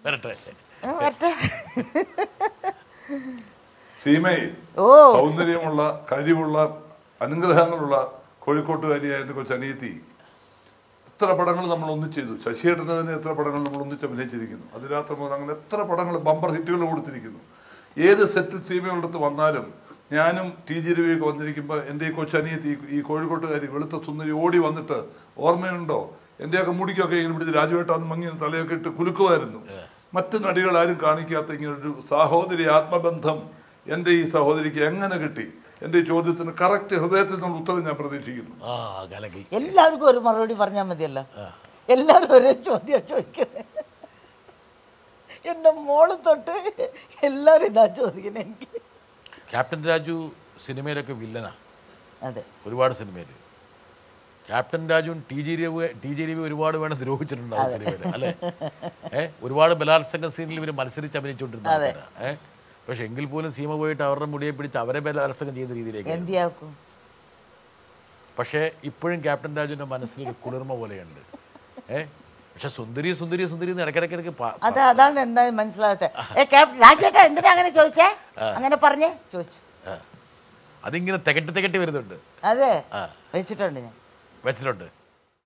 വരട്ടെ. സീമയെ സൗന്ദര്യമുള്ള കഴിവുള്ള അനുഗ്രഹങ്ങളുള്ള കോഴിക്കോട്ടുകാരിയായ എൻ്റെ കൊച്ചനിയത്തി എത്ര പടങ്ങൾ നമ്മൾ ഒന്നിച്ചു ചെയ്തു. ശശിയേട്ടന് തന്നെ എത്ര പടങ്ങൾ നമ്മൾ ഒന്നിച്ച് അഭിനയിച്ചിരിക്കുന്നു. അതിരാത്രി മുതൽ അങ്ങനെ എത്ര പടങ്ങൾ ബമ്പർ ഹിറ്റുകൾ കൊടുത്തിരിക്കുന്നു. ഏത് സെറ്റിൽ സീമയുള്ളടുത്ത് വന്നാലും ഞാനും ടി ജി രവിയൊക്കെ വന്നിരിക്കുമ്പോൾ എൻ്റെ ഈ കൊച്ചനിയത്തി ഈ കോഴിക്കോട്ടുകാരി വെളുത്ത സുന്ദരി ഓടി വന്നിട്ട് ഓർമ്മയുണ്ടോ എന്റെയൊക്കെ മുടിക്കൊക്കെ ഇങ്ങനെ പിടിച്ച് രാജുവേട്ടാന്ന് മങ്ങി തലയൊക്കെ ഇട്ട് കുലുക്കുമായിരുന്നു. മറ്റു നടികൾ ആരും കാണിക്കാത്ത ഇങ്ങനൊരു സഹോദരി ആത്മബന്ധം എൻ്റെ ഈ സഹോദരിക്ക് എങ്ങനെ കിട്ടി? എൻ്റെ ഈ ചോദ്യത്തിന് കറക്റ്റ് ഹൃദയത്തിൽ നിന്നുള്ള ഉത്തരം ഞാൻ പ്രതീക്ഷിക്കുന്നു. എല്ലാവർക്കും ഒരു മറുപടി പറഞ്ഞാൽ മതിയല്ലോ. എല്ലാവരും ഒരേ ചോദ്യം ചോദിക്കുന്നത്. എൻ്റെ മോള് തൊട്ട് എല്ലാവരും ഇതാ ചോദിക്കുന്നത് എനിക്ക്. ക്യാപ്റ്റൻ രാജു സിനിമയിലൊക്കെ വില്ലനാ. അതെ, ഒരുപാട് സിനിമയിൽ ക്യാപ്റ്റൻ രാജുവും ടി ജി രവി ഒരുപാട് വേണം ദ്രോഹിച്ചിട്ടുണ്ടാവും സിനിമയിൽ അല്ലേ? ഒരുപാട് ബലാത്സംഗ സീനിൽ ഇവർ മത്സരിച്ച് അഭിനയിച്ചുകൊണ്ടിരുന്ന പക്ഷെ എങ്കിൽ പോലും സീമ പോയിട്ട് അവരുടെ മുടിയെ പിടിച്ച് അവരെ ബലാത്സംഗം ചെയ്യുന്ന രീതിയിലേക്ക്. പക്ഷേ ഇപ്പോഴും ക്യാപ്റ്റൻ രാജുവിന്റെ മനസ്സിലൊരു കുളിർമ പോലെയുണ്ട്. പക്ഷെ സുന്ദരി സുന്ദരി സുന്ദരി ഇടയ്ക്കിടയ്ക്ക് അതാണ് എന്തായാലും മനസ്സിലാകത്തെ. രാജേട്ടാ എന്തിനാ അങ്ങനെ ചോദിച്ചേ? അങ്ങനെ പറഞ്ഞേ ചോദിച്ചു. അതിങ്ങനെ തികട്ടി വരുന്നുണ്ട്. അതെ, വെച്ചിട്ടുണ്ട് ഞാൻ. വെച്ചിട്ടുണ്ട്.